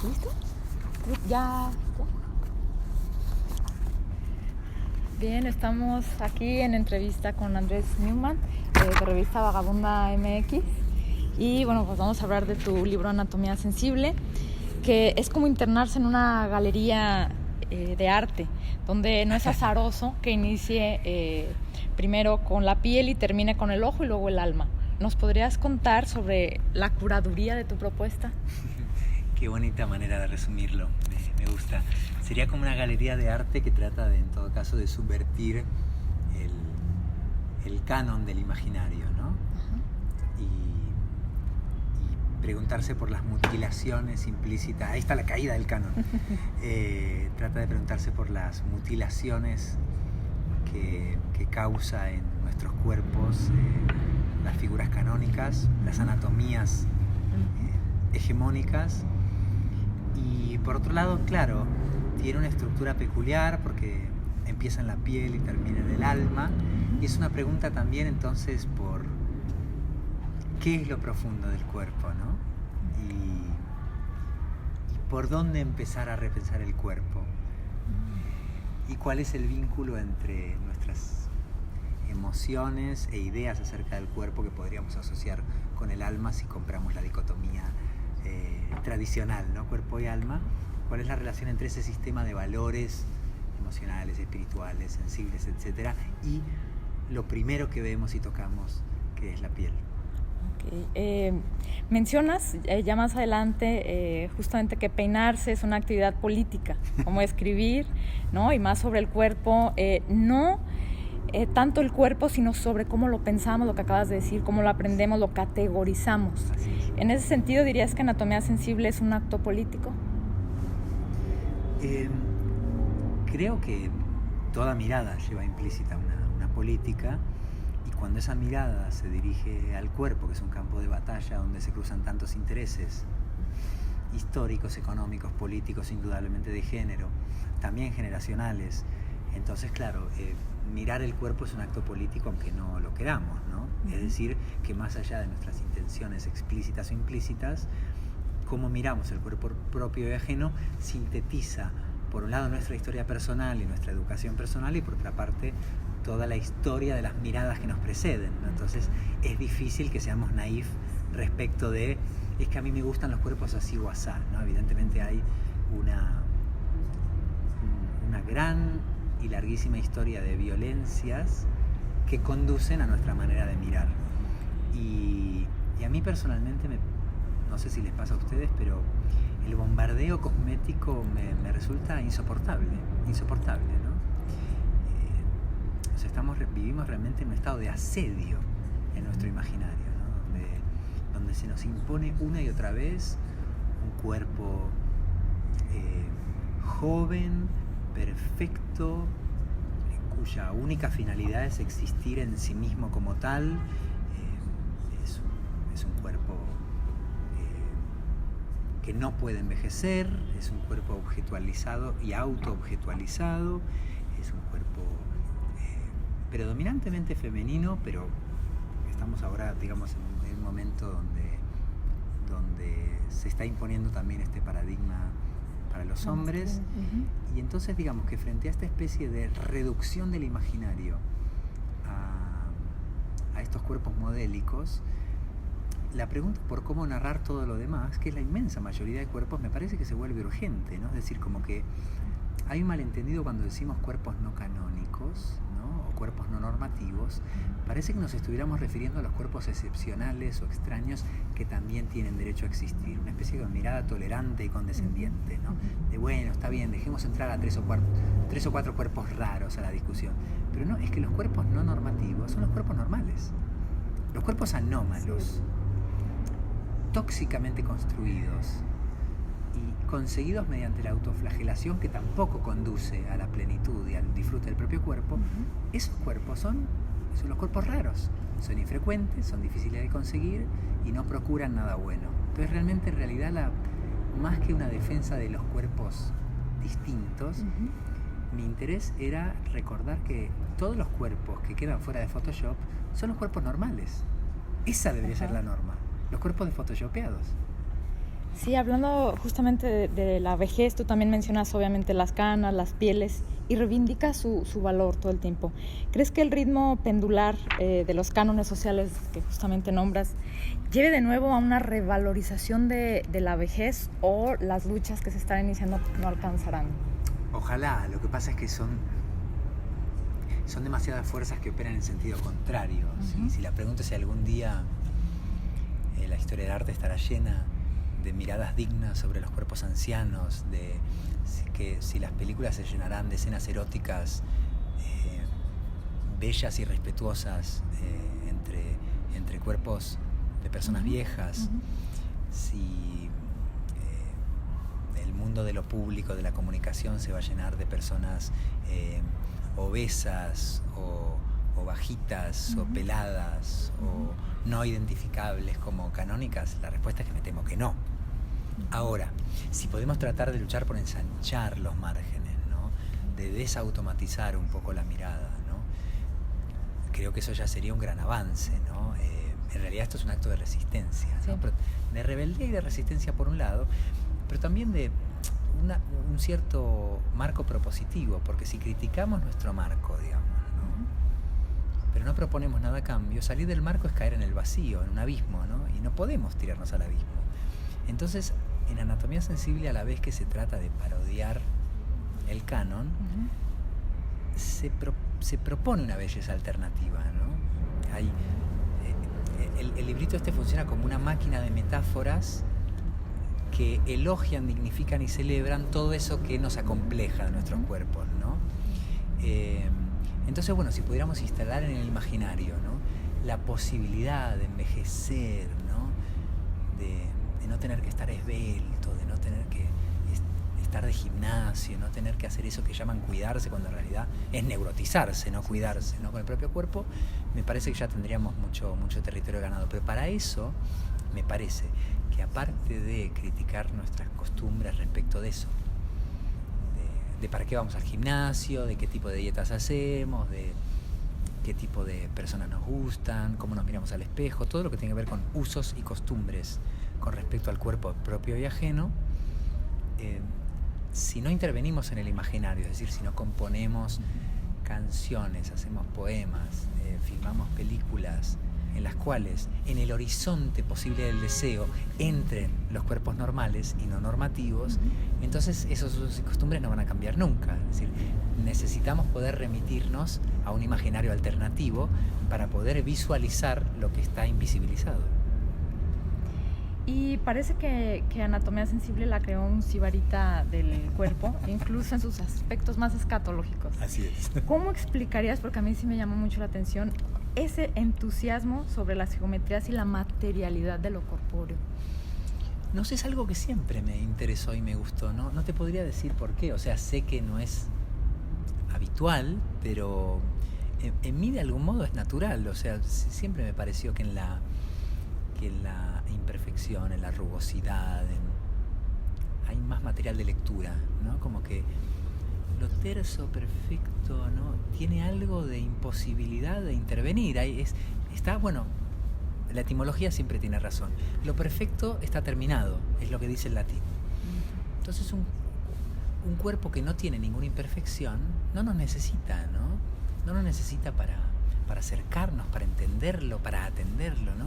¿Listo? Ya. Bien, estamos aquí en entrevista con Andrés Neumann, de revista Vagabunda MX. Y bueno, pues vamos a hablar de tu libro Anatomía Sensible, que es como internarse en una galería de arte, donde no es azaroso que inicie primero con la piel y termine con el ojo y luego el alma. ¿Nos podrías contar sobre la curaduría de tu propuesta? Qué bonita manera de resumirlo, me gusta. Sería como una galería de arte que trata de, en todo caso, de subvertir el canon del imaginario, ¿no? Y preguntarse por las mutilaciones implícitas. Ahí está la caída del canon. Trata de preguntarse por las mutilaciones que causa en nuestros cuerpos las figuras canónicas, las anatomías hegemónicas. Y por otro lado, claro, tiene una estructura peculiar porque empieza en la piel y termina en el alma. Y es una pregunta también entonces por qué es lo profundo del cuerpo, ¿no? Y por dónde empezar a repensar el cuerpo. Y cuál es el vínculo entre nuestras emociones e ideas acerca del cuerpo que podríamos asociar con el alma si compramos la dicotomía tradicional, ¿no? Cuerpo y alma. ¿Cuál es la relación entre ese sistema de valores emocionales, espirituales, sensibles, etcétera, y lo primero que vemos y tocamos, que es la piel? Okay. Mencionas ya más adelante justamente que peinarse es una actividad política, como escribir, ¿no? Y más sobre el cuerpo, no tanto el cuerpo, sino sobre cómo lo pensamos, lo que acabas de decir, cómo lo aprendemos, lo categorizamos. En ese sentido, ¿dirías que Anatomía Sensible es un acto político? Creo que toda mirada lleva implícita una política, y cuando esa mirada se dirige al cuerpo, que es un campo de batalla donde se cruzan tantos intereses históricos, económicos, políticos, indudablemente de género, también generacionales, entonces claro, mirar el cuerpo es un acto político aunque no lo queramos, ¿no? Es decir, que más allá de nuestras intenciones explícitas o implícitas, cómo miramos el cuerpo propio y ajeno sintetiza, por un lado, nuestra historia personal y nuestra educación personal, y por otra parte, toda la historia de las miradas que nos preceden, ¿no? Entonces, es difícil que seamos naif respecto de, es que a mí me gustan los cuerpos así o asá, ¿no? Evidentemente hay una gran y larguísima historia de violencias que conducen a nuestra manera de mirar. Y a mí personalmente, no sé si les pasa a ustedes, pero el bombardeo cosmético me resulta insoportable, ¿no? O sea, vivimos realmente en un estado de asedio en nuestro imaginario, ¿no? Donde se nos impone una y otra vez un cuerpo joven, perfecto, cuya única finalidad es existir en sí mismo como tal. Es un cuerpo que no puede envejecer, es un cuerpo objetualizado y autoobjetualizado, es un cuerpo predominantemente femenino, pero estamos ahora, digamos, en un momento donde se está imponiendo también este paradigma para los hombres. Y entonces, digamos que frente a esta especie de reducción del imaginario a estos cuerpos modélicos, la pregunta por cómo narrar todo lo demás, que es la inmensa mayoría de cuerpos, me parece que se vuelve urgente, ¿no? Es decir, como que hay un malentendido cuando decimos cuerpos no canónicos, ¿no? O cuerpos no normativos. Parece que nos estuviéramos refiriendo a los cuerpos excepcionales o extraños que también tienen derecho a existir. Una especie de mirada tolerante y condescendiente, ¿no? De bueno, está bien, dejemos entrar a tres o cuatro cuerpos raros a la discusión. Pero no, es que los cuerpos no normativos son los cuerpos normales. Los cuerpos anómalos, tóxicamente construidos y conseguidos mediante la autoflagelación, que tampoco conduce a la plenitud y al disfrute del propio cuerpo, esos cuerpos son los cuerpos raros. Son infrecuentes, son difíciles de conseguir y no procuran nada bueno. Entonces realmente, en realidad, más que una defensa de los cuerpos distintos, mi interés era recordar que todos los cuerpos que quedan fuera de Photoshop son los cuerpos normales. Esa debería ser la norma. Los cuerpos de photoshopeados. Sí, hablando justamente de la vejez, tú también mencionas obviamente las canas, las pieles, y reivindicas su valor todo el tiempo. ¿Crees que el ritmo pendular de los cánones sociales que justamente nombras lleve de nuevo a una revalorización de la vejez, o las luchas que se están iniciando no alcanzarán? Ojalá. Lo que pasa es que son demasiadas fuerzas que operan en sentido contrario. ¿Sí? Si la pregunta es si algún día la historia del arte estará llena de miradas dignas sobre los cuerpos ancianos, de que si las películas se llenarán de escenas eróticas bellas y respetuosas entre cuerpos de personas viejas, si el mundo de lo público, de la comunicación, se va a llenar de personas obesas o bajitas o peladas o no identificables como canónicas, la respuesta es que me temo que no. Ahora, si podemos tratar de luchar por ensanchar los márgenes, ¿no? De desautomatizar un poco la mirada, ¿no? Creo que eso ya sería un gran avance, ¿no? En realidad esto es un acto de resistencia, ¿no? Sí. De rebeldía y de resistencia por un lado, pero también de un cierto marco propositivo, porque si criticamos nuestro marco, digamos, ¿no? Pero no proponemos nada a cambio, salir del marco es caer en el vacío, en un abismo, ¿no? Y no podemos tirarnos al abismo. Entonces, en Anatomía Sensible, a la vez que se trata de parodiar el canon, se propone una belleza alternativa, ¿no? El librito este funciona como una máquina de metáforas que elogian, dignifican y celebran todo eso que nos acompleja de nuestros cuerpos, ¿no? Entonces, bueno, si pudiéramos instalar en el imaginario, ¿no? La posibilidad de envejecer, ¿no? De no tener que estar esbelto, de no tener que estar de gimnasio, no tener que hacer eso que llaman cuidarse, cuando en realidad es neurotizarse, no cuidarse, ¿no? Con el propio cuerpo, me parece que ya tendríamos mucho territorio ganado. Pero para eso, me parece que aparte de criticar nuestras costumbres respecto de eso, de para qué vamos al gimnasio, de qué tipo de dietas hacemos, de qué tipo de personas nos gustan, cómo nos miramos al espejo, todo lo que tiene que ver con usos y costumbres con respecto al cuerpo propio y ajeno, si no intervenimos en el imaginario, es decir, si no componemos canciones, hacemos poemas, filmamos películas en las cuales en el horizonte posible del deseo entren los cuerpos normales y no normativos, entonces esos usos y costumbres no van a cambiar nunca. Es decir, necesitamos poder remitirnos a un imaginario alternativo para poder visualizar lo que está invisibilizado. Y parece que Anatomía Sensible la creó un sibarita del cuerpo, incluso en sus aspectos más escatológicos. Así es. ¿Cómo explicarías, porque a mí sí me llamó mucho la atención, ese entusiasmo sobre las geometrías y la materialidad de lo corpóreo? No sé, es algo que siempre me interesó y me gustó, ¿no? No te podría decir por qué, o sea, sé que no es habitual, pero en mí de algún modo es natural, o sea, siempre me pareció que en la imperfección, en la rugosidad, hay más material de lectura, ¿no? Como que lo terso, perfecto, ¿no? Tiene algo de imposibilidad de intervenir. Está, bueno, la etimología siempre tiene razón. Lo perfecto está terminado, es lo que dice el latín. Entonces un cuerpo que no tiene ninguna imperfección no nos necesita, ¿no? No nos necesita para acercarnos, para entenderlo, para atenderlo, ¿no?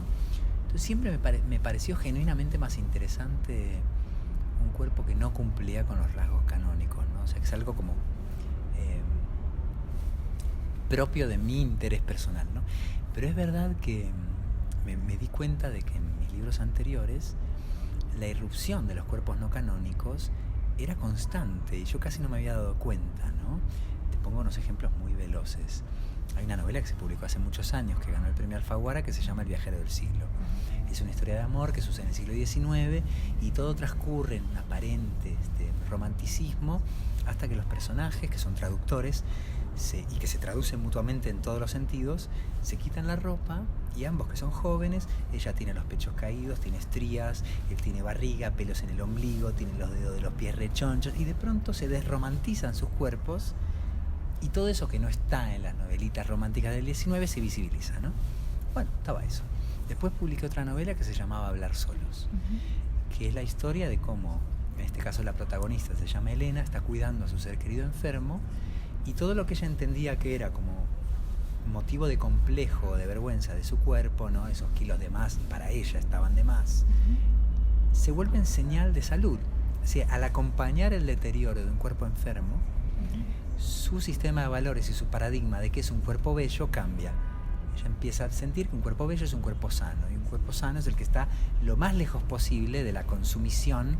Entonces siempre me pareció genuinamente más interesante un cuerpo que no cumplía con los rasgos canónicos, ¿no? O sea, que es algo como propio de mi interés personal, ¿no? Pero es verdad que me di cuenta de que en mis libros anteriores la irrupción de los cuerpos no canónicos era constante y yo casi no me había dado cuenta, ¿no? Te pongo unos ejemplos muy veloces. Hay una novela que se publicó hace muchos años que ganó el premio Alfaguara que se llama El viajero del siglo. Es una historia de amor que sucede en el siglo XIX y todo transcurre en un aparente romanticismo hasta que los personajes, que son traductores y que se traducen mutuamente en todos los sentidos, se quitan la ropa y ambos, que son jóvenes, ella tiene los pechos caídos, tiene estrías, él tiene barriga, pelos en el ombligo, tiene los dedos de los pies rechonchos y de pronto se desromantizan sus cuerpos. Y todo eso que no está en las novelitas románticas del 19 se visibiliza, ¿no? Bueno, estaba eso. Después publiqué otra novela que se llamaba Hablar solos. que es la historia de cómo, en este caso la protagonista se llama Elena, está cuidando a su ser querido enfermo, y todo lo que ella entendía que era como motivo de complejo, de vergüenza de su cuerpo, ¿no? Esos kilos de más, para ella estaban de más, se vuelven señal de salud. O sea, al acompañar el deterioro de un cuerpo enfermo, su sistema de valores y su paradigma de que es un cuerpo bello cambia. Ella empieza a sentir que un cuerpo bello es un cuerpo sano, y un cuerpo sano es el que está lo más lejos posible de la consumición,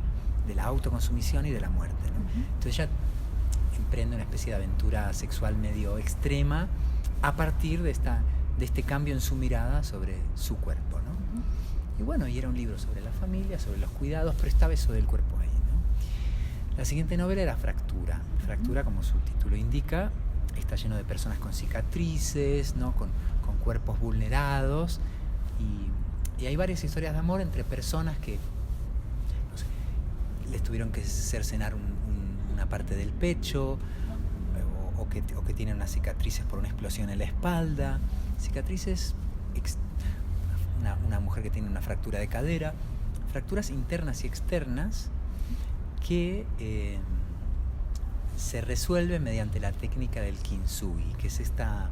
de la autoconsumición y de la muerte, ¿no? Entonces ella emprende una especie de aventura sexual medio extrema a partir de este cambio en su mirada sobre su cuerpo, ¿no? Y bueno, y era un libro sobre la familia, sobre los cuidados, pero esta vez sobre el cuerpo ahí, ¿no? La siguiente novela era Fractura. Fractura, como su título indica, está lleno de personas con cicatrices, ¿no? Con cuerpos vulnerados, y hay varias historias de amor entre personas que, no sé, les tuvieron que cercenar una parte del pecho, o que tienen unas cicatrices por una explosión en la espalda, cicatrices, una mujer que tiene una fractura de cadera, fracturas internas y externas que se resuelven mediante la técnica del kintsugi, que es esta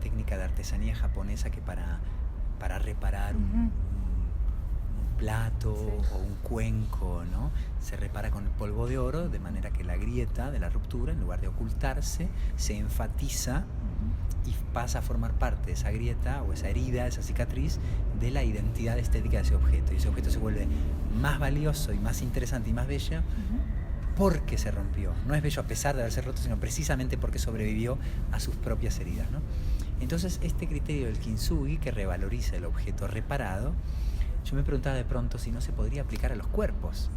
técnica de artesanía japonesa que para reparar un plato o un cuenco, ¿no? Se repara con el polvo de oro, de manera que la grieta de la ruptura, en lugar de ocultarse, se enfatiza y pasa a formar parte de esa grieta o esa herida, esa cicatriz, de la identidad estética de ese objeto. Y ese objeto se vuelve más valioso y más interesante y más bella porque se rompió. No es bello a pesar de haberse roto, sino precisamente porque sobrevivió a sus propias heridas, ¿no? Entonces, este criterio del kintsugi, que revaloriza el objeto reparado, yo me preguntaba de pronto si no se podría aplicar a los cuerpos,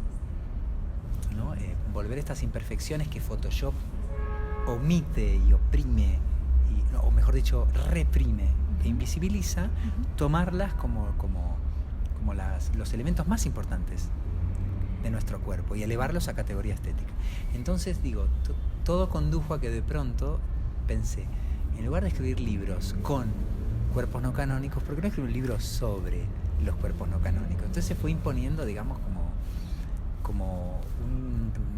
¿no? Volver estas imperfecciones que Photoshop omite y oprime, o mejor dicho, reprime e invisibiliza, tomarlas como los elementos más importantes de nuestro cuerpo y elevarlos a categoría estética. Entonces, digo, todo condujo a que de pronto pensé, en lugar de escribir libros con cuerpos no canónicos, ¿por qué no escribir un libro sobre los cuerpos no canónicos? Entonces se fue imponiendo, digamos, como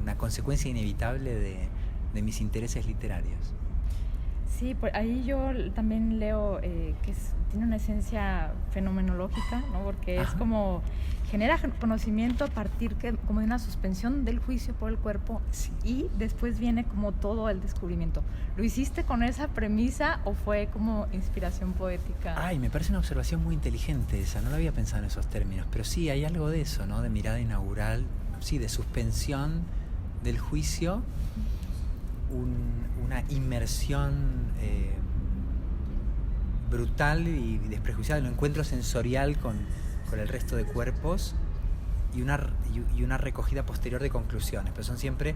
una consecuencia inevitable de mis intereses literarios. Sí, por ahí yo también leo que tiene una esencia fenomenológica, ¿no? Porque es como genera conocimiento a partir como de una suspensión del juicio por el cuerpo, sí, y después viene como todo el descubrimiento. ¿Lo hiciste con esa premisa o fue como inspiración poética? Ay, me parece una observación muy inteligente esa, no lo había pensado en esos términos, pero sí, hay algo de eso, ¿no? De mirada inaugural, sí, de suspensión del juicio, una inmersión brutal y desprejuiciada, el encuentro sensorial con el resto de cuerpos y una recogida posterior de conclusiones, pero son siempre,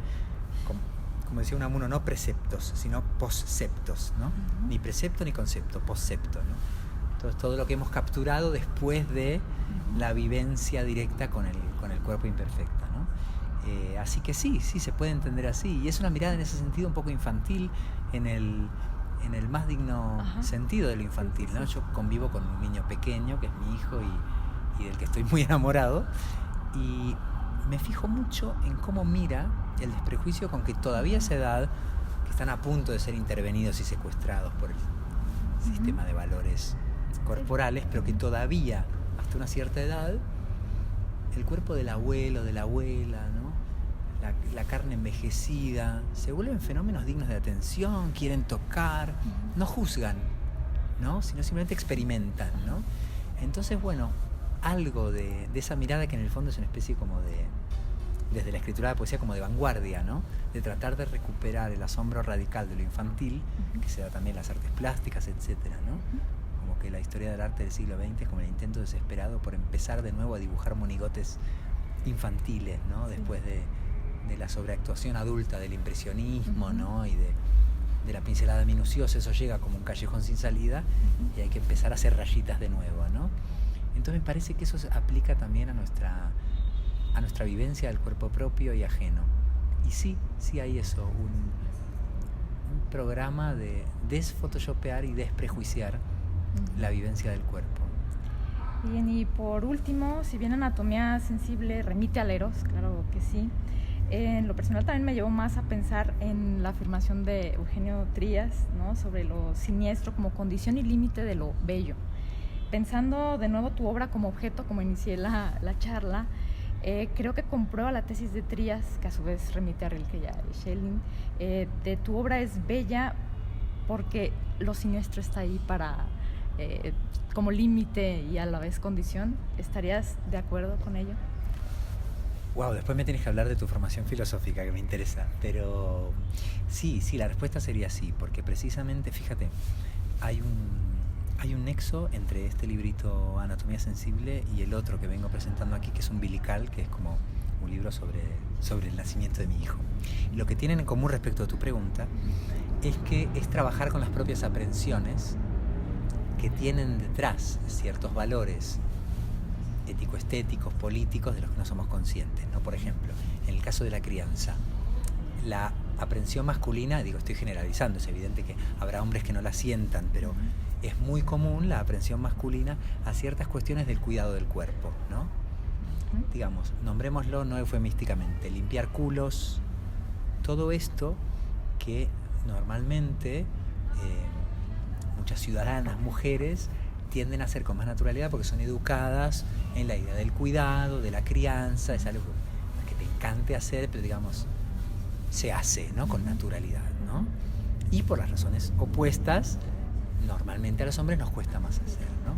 como decía Unamuno, no preceptos, sino posceptos, ¿no? Ni precepto ni concepto, poscepto, ¿no? Entonces, todo lo que hemos capturado después de la vivencia directa con el cuerpo imperfecto, ¿no? Así que sí, se puede entender así, y es una mirada en ese sentido un poco infantil, en el más digno sentido de lo infantil, ¿no? Yo convivo con un niño pequeño que es mi hijo y del que estoy muy enamorado, y me fijo mucho en cómo mira el desprejuicio con que todavía a esa edad, que están a punto de ser intervenidos y secuestrados por el sistema de valores corporales, pero que todavía hasta una cierta edad el cuerpo del abuelo, de la abuela, ¿no? La carne envejecida, se vuelven fenómenos dignos de atención, quieren tocar, no juzgan, ¿no? Sino simplemente experimentan, ¿no? Entonces, bueno, algo de esa mirada que en el fondo es una especie como desde la escritura de poesía, como de vanguardia, ¿no? De tratar de recuperar el asombro radical de lo infantil, que se da también en las artes plásticas, etcétera, ¿no? Como que la historia del arte del siglo XX es como el intento desesperado por empezar de nuevo a dibujar monigotes infantiles, ¿no? Después de la sobreactuación adulta del impresionismo, ¿no? Y de la pincelada minuciosa, eso llega como un callejón sin salida y hay que empezar a hacer rayitas de nuevo, ¿no? Entonces me parece que eso se aplica también a nuestra vivencia del cuerpo propio y ajeno. Y sí hay eso, un programa de desphotoshopear y desprejuiciar la vivencia del cuerpo. Bien, y por último, si bien Anatomía Sensible remite al Eros, claro que sí, en lo personal también me llevó más a pensar en la afirmación de Eugenio Trías, ¿no?, sobre lo siniestro como condición y límite de lo bello. Pensando de nuevo tu obra como objeto, como inicié la charla, creo que comprueba la tesis de Trías, que a su vez remite a Rilke y a Schelling, de tu obra es bella porque lo siniestro está ahí para... como límite y a la vez condición. ¿Estarías de acuerdo con ello? Wow, después me tienes que hablar de tu formación filosófica, que me interesa. Pero sí, la respuesta sería sí, porque precisamente, fíjate, hay un nexo entre este librito Anatomía Sensible y el otro que vengo presentando aquí, que es Umbilical, que es como un libro sobre el nacimiento de mi hijo. Y lo que tienen en común respecto a tu pregunta es que es trabajar con las propias aprensiones que tienen detrás ciertos valores ético-estéticos, políticos, de los que no somos conscientes, ¿no? Por ejemplo, en el caso de la crianza, la aprensión masculina, digo, estoy generalizando, es evidente que habrá hombres que no la sientan, pero es muy común la aprensión masculina a ciertas cuestiones del cuidado del cuerpo, ¿no? Digamos, nombrémoslo no eufemísticamente, limpiar culos, todo esto que normalmente muchas ciudadanas, mujeres, tienden a hacer con más naturalidad porque son educadas en la idea del cuidado, de la crianza, es algo que te encante hacer, pero digamos, se hace, ¿no?, con naturalidad, ¿no? Y por las razones opuestas, normalmente a los hombres nos cuesta más hacer, ¿no?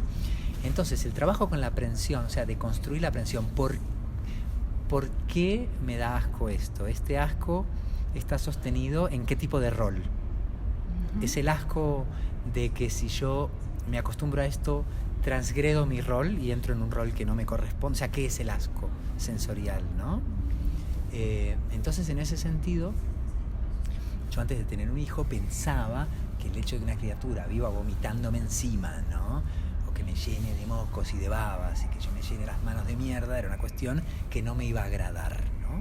Entonces, el trabajo con la aprensión, o sea, de construir la aprensión, ¿por qué me da asco esto? Este asco está sostenido en qué tipo de rol. Es el asco de que si yo me acostumbro a esto, transgredo mi rol y entro en un rol que no me corresponde. O sea, ¿qué es el asco sensorial, no? Entonces, en ese sentido, yo antes de tener un hijo pensaba que el hecho de que una criatura viva vomitándome encima, ¿no?, o que me llene de mocos y de babas y que yo me llene las manos de mierda, era una cuestión que no me iba a agradar, ¿no?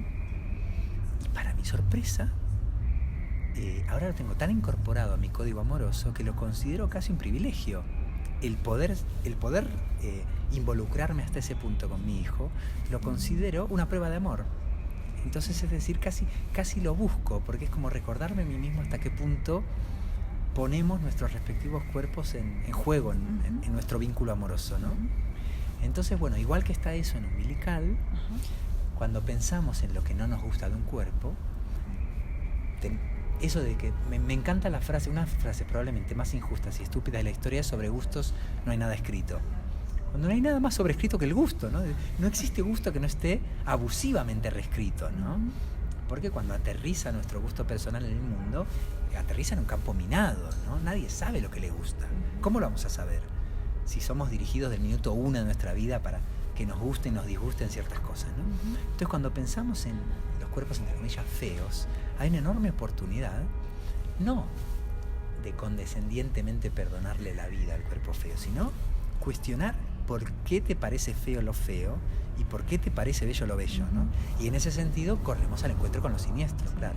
Y para mi sorpresa, ahora lo tengo tan incorporado a mi código amoroso que lo considero casi un privilegio. El poder involucrarme hasta ese punto con mi hijo lo considero una prueba de amor. Entonces, es decir, casi lo busco, porque es como recordarme a mí mismo hasta qué punto ponemos nuestros respectivos cuerpos en juego en nuestro vínculo amoroso, ¿no? Entonces, bueno, igual que está eso en Umbilical, cuando pensamos en lo que no nos gusta de un cuerpo, eso de que me encanta la frase, una frase probablemente más injusta y estúpida de la historia, sobre gustos no hay nada escrito. Cuando no hay nada más sobrescrito que el gusto, ¿no? No existe gusto que no esté abusivamente reescrito, ¿no? Porque cuando aterriza nuestro gusto personal en el mundo, aterriza en un campo minado, ¿no? Nadie sabe lo que le gusta. ¿Cómo lo vamos a saber? Si somos dirigidos del minuto 1 de nuestra vida para que nos gusten y nos disgusten ciertas cosas, ¿no? Entonces, cuando pensamos en los cuerpos, entre comillas, feos, hay una enorme oportunidad, no de condescendientemente perdonarle la vida al cuerpo feo, sino cuestionar por qué te parece feo lo feo y por qué te parece bello lo bello, ¿no? Y en ese sentido corremos al encuentro con lo siniestro, claro.